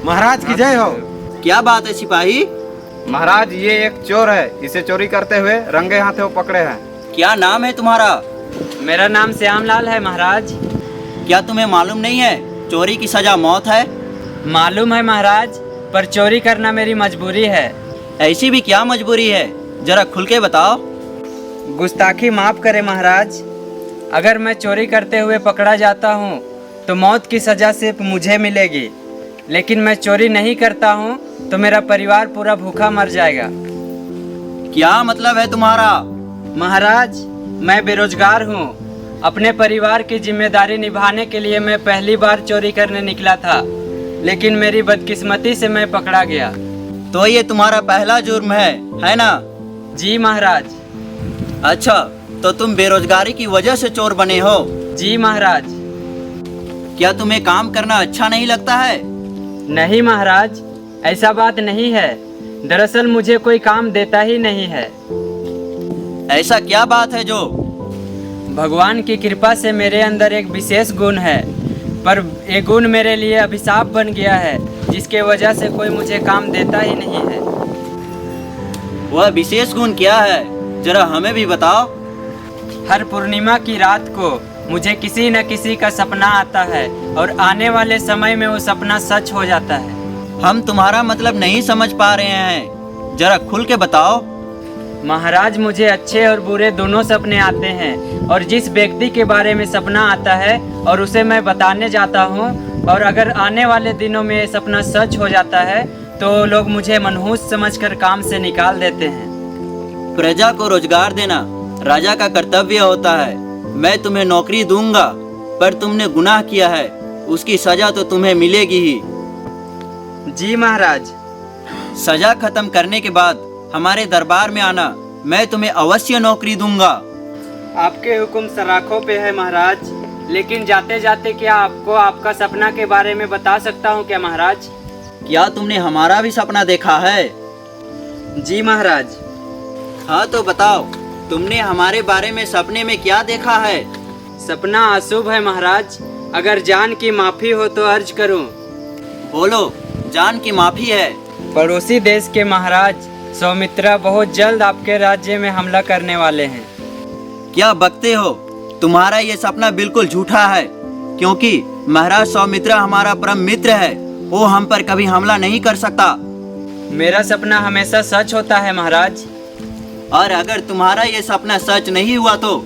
महाराज की जय हो। क्या बात है सिपाही? महाराज ये एक चोर है, इसे चोरी करते हुए रंगे हाथों पकड़े हैं। क्या नाम है तुम्हारा? मेरा नाम श्यामलाल है महाराज। क्या तुम्हें मालूम नहीं है चोरी की सजा मौत है? मालूम है महाराज, पर चोरी करना मेरी मजबूरी है। ऐसी भी क्या मजबूरी है, जरा खुल के बताओ। गुस्ताखी माफ करे महाराज, अगर मैं चोरी करते हुए पकड़ा जाता हूँ तो मौत की सजा सिर्फ मुझे मिलेगी, लेकिन मैं चोरी नहीं करता हूँ तो मेरा परिवार पूरा भूखा मर जाएगा। क्या मतलब है तुम्हारा? महाराज, मैं बेरोजगार हूँ। अपने परिवार की जिम्मेदारी निभाने के लिए मैं पहली बार चोरी करने निकला था, लेकिन मेरी बदकिस्मती से मैं पकड़ा गया। तो ये तुम्हारा पहला जुर्म है ना? जी महाराज। अच्छा, तो तुम बेरोजगारी की वजह से चोर बने हो? जी महाराज। क्या तुम्हें काम करना अच्छा नहीं लगता है? नहीं महाराज, ऐसा बात नहीं है। दरअसल मुझे कोई काम देता ही नहीं है। ऐसा क्या बात है जो? भगवान की कृपा से मेरे अंदर एक विशेष गुण है, पर ये गुण मेरे लिए अभिशाप बन गया है, जिसके वजह से कोई मुझे काम देता ही नहीं है। वह विशेष गुण क्या है, जरा हमें भी बताओ। हर पूर्णिमा की रात को मुझे किसी न किसी का सपना आता है और आने वाले समय में वो सपना सच हो जाता है। हम तुम्हारा मतलब नहीं समझ पा रहे हैं, जरा खुल के बताओ। महाराज, मुझे अच्छे और बुरे दोनों सपने आते हैं, और जिस व्यक्ति के बारे में सपना आता है और उसे मैं बताने जाता हूँ, और अगर आने वाले दिनों में ये सपना सच हो जाता है तो लोग मुझे मनहूस समझकर काम से निकाल देते हैं। प्रजा को रोजगार देना राजा का कर्तव्य होता है। मैं तुम्हें नौकरी दूंगा, पर तुमने गुनाह किया है, उसकी सजा तो तुम्हें मिलेगी ही। जी महाराज। सजा खत्म करने के बाद हमारे दरबार में आना, मैं तुम्हें अवश्य नौकरी दूंगा। आपके हुक्म सराखों पे है महाराज, लेकिन जाते जाते क्या आपको आपका सपना के बारे में बता सकता हूँ क्या महाराज? क्या तुमने हमारा भी सपना देखा है? जी महाराज। हाँ तो बताओ, तुमने हमारे बारे में सपने में क्या देखा है? सपना अशुभ है महाराज, अगर जान की माफी हो तो अर्ज करूं। बोलो, जान की माफी है। पड़ोसी देश के महाराज सौमित्रा बहुत जल्द आपके राज्य में हमला करने वाले हैं। क्या बकते हो? तुम्हारा ये सपना बिल्कुल झूठा है, क्योंकि महाराज सौमित्रा हमारा परम मित्र है, वो हम पर कभी हमला नहीं कर सकता। मेरा सपना हमेशा सच होता है महाराज। और अगर तुम्हारा ये सपना सच नहीं हुआ तो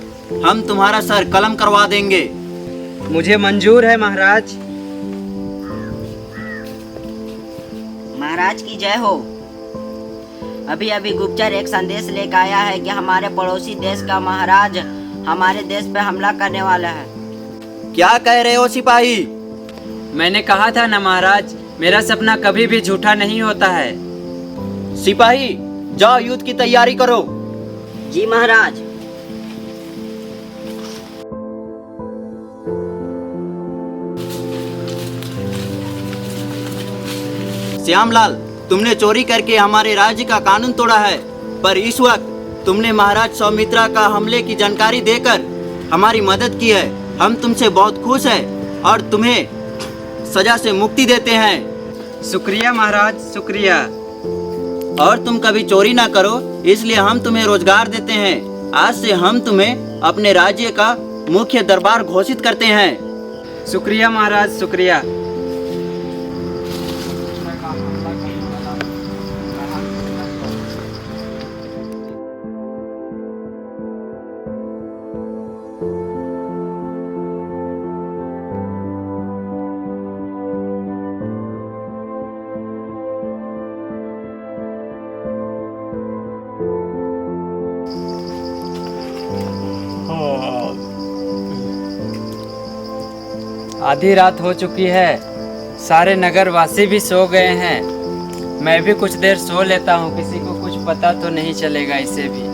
हम तुम्हारा सर कलम करवा देंगे। मुझे मंजूर है महाराज। महाराज की जय हो। अभी अभी गुप्तचर एक संदेश लेकर आया है कि हमारे पड़ोसी देश का महाराज हमारे देश पे हमला करने वाला है। क्या कह रहे हो सिपाही? मैंने कहा था ना महाराज, मेरा सपना कभी भी झूठा नहीं होता है। सिपाही, जाओ युद्ध की तैयारी करो। जी महाराज। श्यामलाल, तुमने चोरी करके हमारे राज्य का कानून तोड़ा है, पर इस वक्त तुमने महाराज सौमित्रा का हमले की जानकारी देकर हमारी मदद की है। हम तुमसे बहुत खुश हैं और तुम्हें सजा से मुक्ति देते हैं। शुक्रिया महाराज, शुक्रिया। और तुम कभी चोरी ना करो, इसलिए हम तुम्हें रोजगार देते हैं। आज से हम तुम्हें अपने राज्य का मुख्य दरबार घोषित करते हैं। शुक्रिया महाराज, शुक्रिया। आधी रात हो चुकी है, सारे नगर वासी भी सो गए हैं। मैं भी कुछ देर सो लेता हूँ, किसी को कुछ पता तो नहीं चलेगा इसे भी।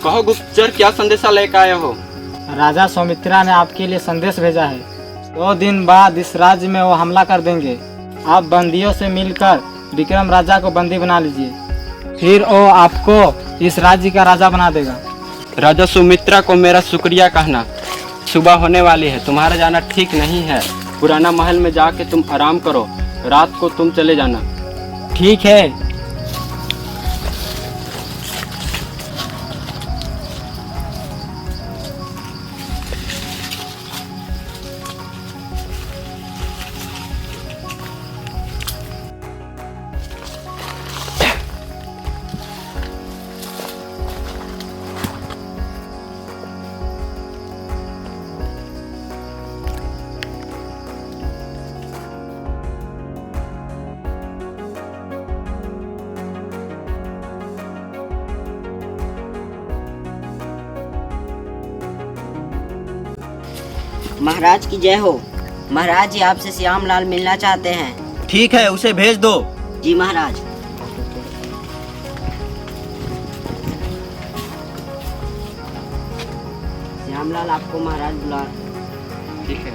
कहो गुप्तचर, क्या संदेशा लेकर आए हो? राजा सौमित्रा ने आपके लिए संदेश भेजा है। 2 दिन बाद इस राज्य में वो हमला कर देंगे। आप बंदियों से मिलकर विक्रम राजा को बंदी बना लीजिए, फिर वो आपको इस राज्य का राजा बना देगा। राजा सुमित्रा को मेरा शुक्रिया कहना। सुबह होने वाली है, तुम्हारा जाना ठीक नहीं है। पुराना महल में जाके तुम आराम करो, रात को तुम चले जाना। ठीक है। महाराज की जय हो। महाराज जी आपसे श्यामलाल मिलना चाहते हैं। ठीक है, उसे भेज दो। जी महाराज। श्यामलाल आपको महाराज बुला। ठीक है।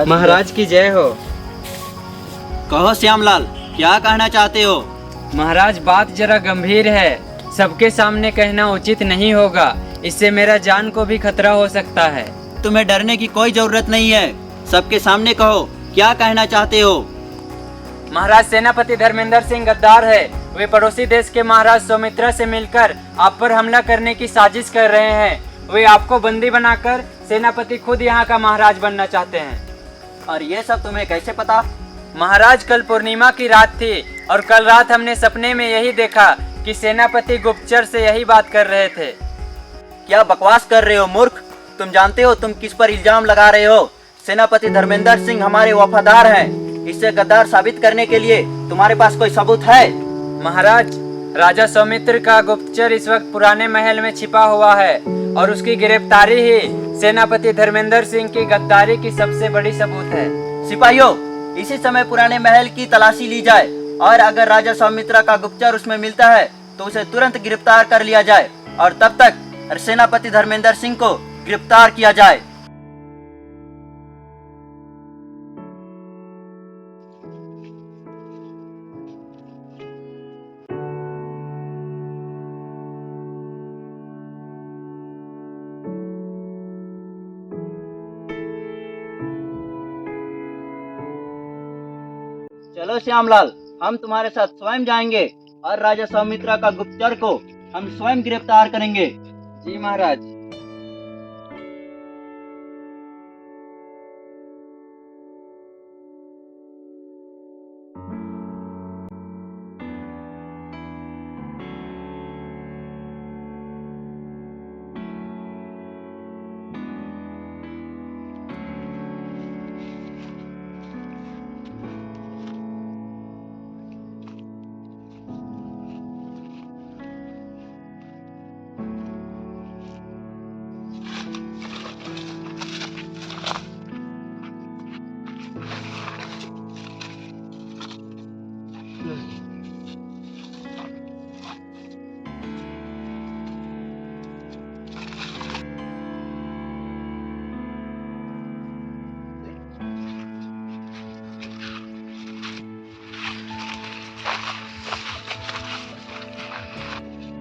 महाराज की जय हो। कहो श्यामलाल, क्या कहना चाहते हो? महाराज, बात जरा गंभीर है, सबके सामने कहना उचित नहीं होगा। इससे मेरा जान को भी खतरा हो सकता है। तुम्हें डरने की कोई जरूरत नहीं है, सबके सामने कहो, क्या कहना चाहते हो? महाराज, सेनापति धर्मेंद्र सिंह गद्दार है। वे पड़ोसी देश के महाराज सौमित्रा से मिलकर आप पर हमला करने की साजिश कर रहे हैं। वे आपको बंदी बनाकर सेनापति खुद यहाँ का महाराज बनना चाहते हैं। और ये सब तुम्हें कैसे पता? महाराज, कल पूर्णिमा की रात थी और कल रात हमने सपने में यही देखा कि सेनापति गुप्तचर से यही बात कर रहे थे। क्या बकवास कर रहे हो मूर्ख? तुम जानते हो तुम किस पर इल्जाम लगा रहे हो? सेनापति धर्मेंद्र सिंह हमारे वफादार हैं। इससे गद्दार साबित करने के लिए तुम्हारे पास कोई सबूत है? महाराज, राजा सौमित्र का गुप्तचर इस वक्त पुराने महल में छिपा हुआ है और उसकी गिरफ्तारी ही सेनापति धर्मेंद्र सिंह की गद्दारी की सबसे बड़ी सबूत है। सिपाहियों, इसी समय पुराने महल की तलाशी ली जाए और अगर राजा सौमित्रा का गुप्तचर उसमें मिलता है तो उसे तुरंत गिरफ्तार कर लिया जाए और तब तक सेनापति धर्मेंद्र सिंह को गिरफ्तार किया जाए। चलो श्यामलाल, हम तुम्हारे साथ स्वयं जाएंगे और राजा सौमित्रा का गुप्तचर को हम स्वयं गिरफ्तार करेंगे। जी महाराज।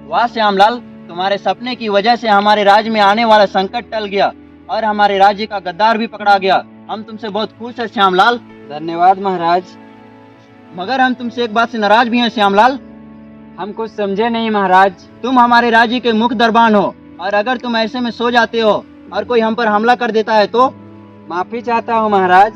वाह श्यामलाल, तुम्हारे सपने की वजह से हमारे राज्य में आने वाला संकट टल गया और हमारे राज्य का गद्दार भी पकड़ा गया। हम तुमसे बहुत खुश हैं श्यामलाल। धन्यवाद महाराज। मगर हम तुमसे एक बात से नाराज भी हैं श्यामलाल। हम कुछ समझे नहीं महाराज। तुम हमारे राज्य के मुख्य दरबान हो और अगर तुम ऐसे में सो जाते हो और कोई हम पर हमला कर देता है तो? माफी चाहता हूँ महाराज।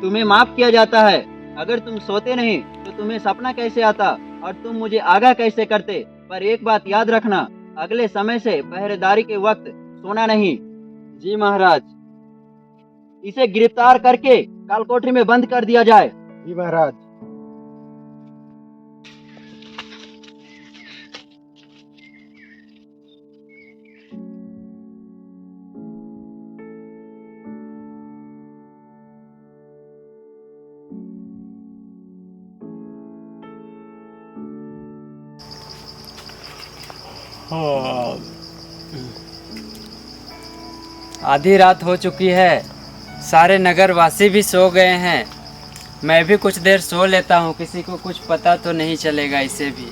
तुम्हें माफ किया जाता है। अगर तुम सोते नहीं तो तुम्हें सपना कैसे आता और तुम मुझे आगाह कैसे करते? पर एक बात याद रखना, अगले समय से पहरेदारी के वक्त सोना नहीं। जी महाराज। इसे गिरफ्तार करके काल कोठरी में बंद कर दिया जाए। जी महाराज। आधी रात हो चुकी है, सारे नगरवासी भी सो गए हैं। मैं भी कुछ देर सो लेता हूँ, किसी को कुछ पता तो नहीं चलेगा इसे भी।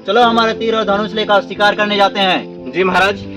चलो हमारे तीर और धनुष लेकर शिकार करने जाते हैं। जी महाराज।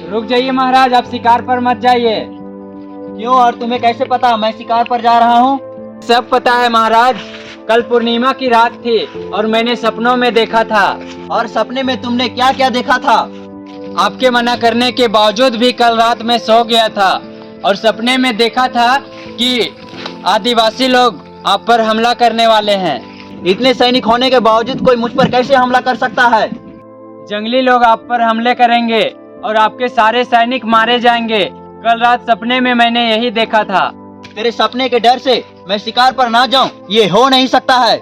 रुक जाइए महाराज, आप शिकार पर मत जाइए। क्यों, और तुम्हें कैसे पता मैं शिकार पर जा रहा हूँ? सब पता है महाराज, कल पूर्णिमा की रात थी और मैंने सपनों में देखा था। और सपने में तुमने क्या क्या देखा था? आपके मना करने के बावजूद भी कल रात में सो गया था और सपने में देखा था कि आदिवासी लोग आप पर हमला करने वाले हैं। इतने सैनिक होने के बावजूद कोई मुझ पर कैसे हमला कर सकता है? जंगली लोग आप पर हमले करेंगे और आपके सारे सैनिक मारे जाएंगे। कल रात सपने में मैंने यही देखा था। तेरे सपने के डर से मैं शिकार पर ना जाऊं, ये हो नहीं सकता है।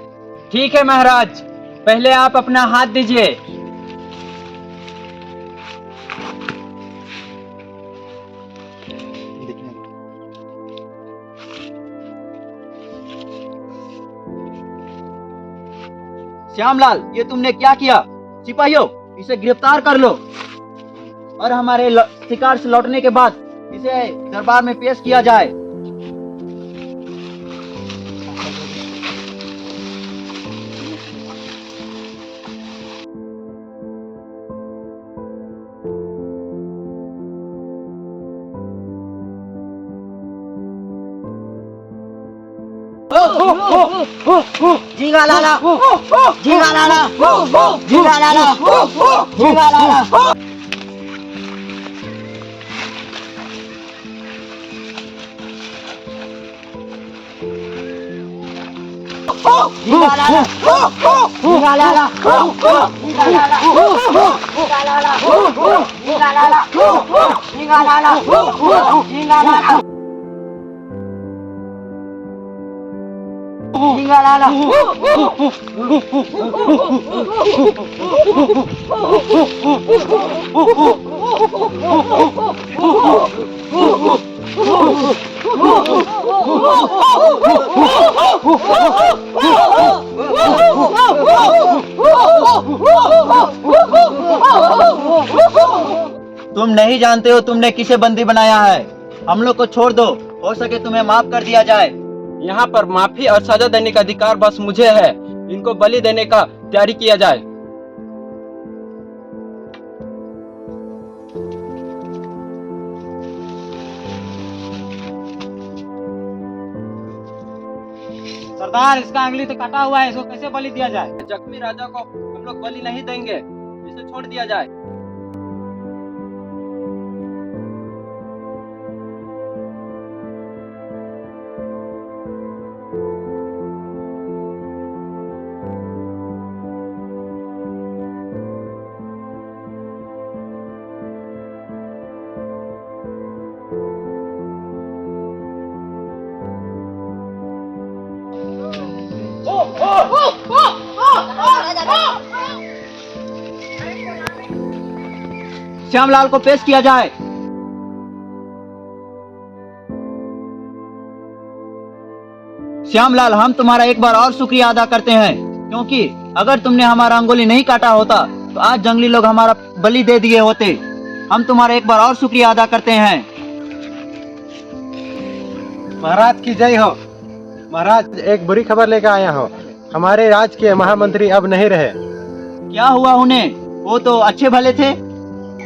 ठीक है महाराज, पहले आप अपना हाथ दीजिए। श्यामलाल, ये तुमने क्या किया? सिपाहियों, इसे गिरफ्तार कर लो और हमारे शिकार से लौटने के बाद इसे दरबार में पेश किया जाए। जीवा लाला, जीवा लाला, जीवा लाला, जीवा लाला। जीवा लाला, जीवा लाला, जीवा लाला, जीवा लाला, जीवा लाला, जीवा लाला, जीवा लाला। जीवा लाला। तुम नहीं जानते हो तुमने किसे बंदी बनाया है। हम लोग को छोड़ दो, हो सके तुम्हें माफ कर दिया जाए। यहाँ पर माफी और सजा देने का अधिकार बस मुझे है। इनको बलि देने का तैयारी किया जाए। सरदार, इसका अंगली तो कटा हुआ है, इसको कैसे बलि दिया जाए? जख्मी राजा को हम लोग बलि नहीं देंगे, इसे छोड़ दिया जाए। श्यामलाल को पेश किया जाए। श्यामलाल, हम तुम्हारा एक बार और शुक्रिया अदा करते हैं, क्योंकि अगर तुमने हमारा अंगुली नहीं काटा होता तो आज जंगली लोग हमारा बलि दे दिए होते। हम तुम्हारा एक बार और शुक्रिया अदा करते हैं। महाराज की जय हो। महाराज, एक बुरी खबर लेकर आया हूँ। हमारे राज्य के महामंत्री अब नहीं रहे। क्या हुआ उन्हें? वो तो अच्छे भले थे।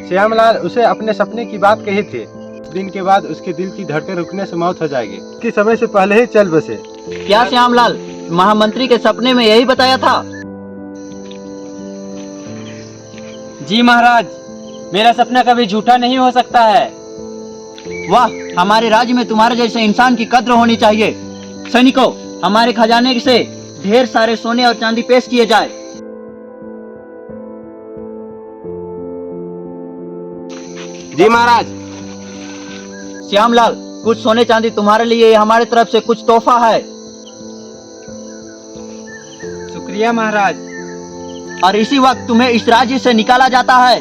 श्यामलाल उसे अपने सपने की बात कही थी। कुछ दिन के बाद उसके दिल की धड़कन रुकने से मौत हो जाएगी। उसके समय से पहले ही चल बसे। क्या श्यामलाल महामंत्री के सपने में यही बताया था? जी महाराज, मेरा सपना कभी झूठा नहीं हो सकता है। वाह, हमारे राज्य में तुम्हारे जैसे इंसान की कद्र होनी चाहिए। सैनिकों, हमारे खजाने से ढेर सारे सोने और चांदी पेश किए जाए। जी महाराज। श्यामलाल, कुछ सोने चांदी तुम्हारे लिए, हमारे तरफ से कुछ तोहफा है। शुक्रिया महाराज। और इसी वक्त तुम्हें इस राज्य से निकाला जाता है।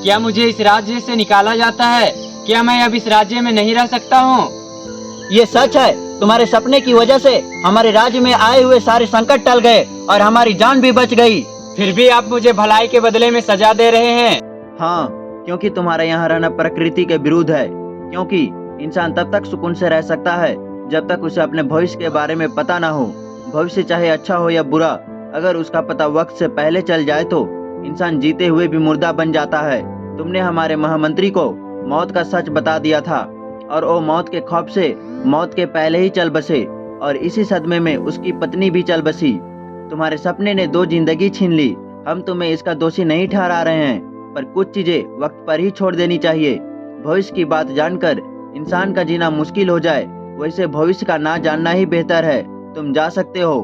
क्या मुझे इस राज्य से निकाला जाता है? क्या मैं अब इस राज्य में नहीं रह सकता हूँ? ये सच है। तुम्हारे सपने की वजह से हमारे राज्य में आए हुए सारे संकट टल गए और हमारी जान भी बच गई। फिर भी आप मुझे भलाई के बदले में सजा दे रहे हैं। हाँ, क्योंकि तुम्हारा यहाँ रहना प्रकृति के विरुद्ध है। क्योंकि इंसान तब तक सुकून से रह सकता है जब तक उसे अपने भविष्य के बारे में पता ना हो। भविष्य चाहे अच्छा हो या बुरा, अगर उसका पता वक्त से पहले चल जाए तो इंसान जीते हुए भी मुर्दा बन जाता है। तुमने हमारे महामंत्री को मौत का सच बता दिया था और वो मौत के खौफ से मौत के पहले ही चल बसे, और इसी सदमे में उसकी पत्नी भी चल बसी। तुम्हारे सपने ने 2 जिंदगी छीन ली। हम तुम्हें इसका दोषी नहीं ठहरा रहे हैं, पर कुछ चीजें वक्त पर ही छोड़ देनी चाहिए। भविष्य की बात जानकर इंसान का जीना मुश्किल हो जाए, वैसे भविष्य का ना जानना ही बेहतर है। तुम जा सकते हो।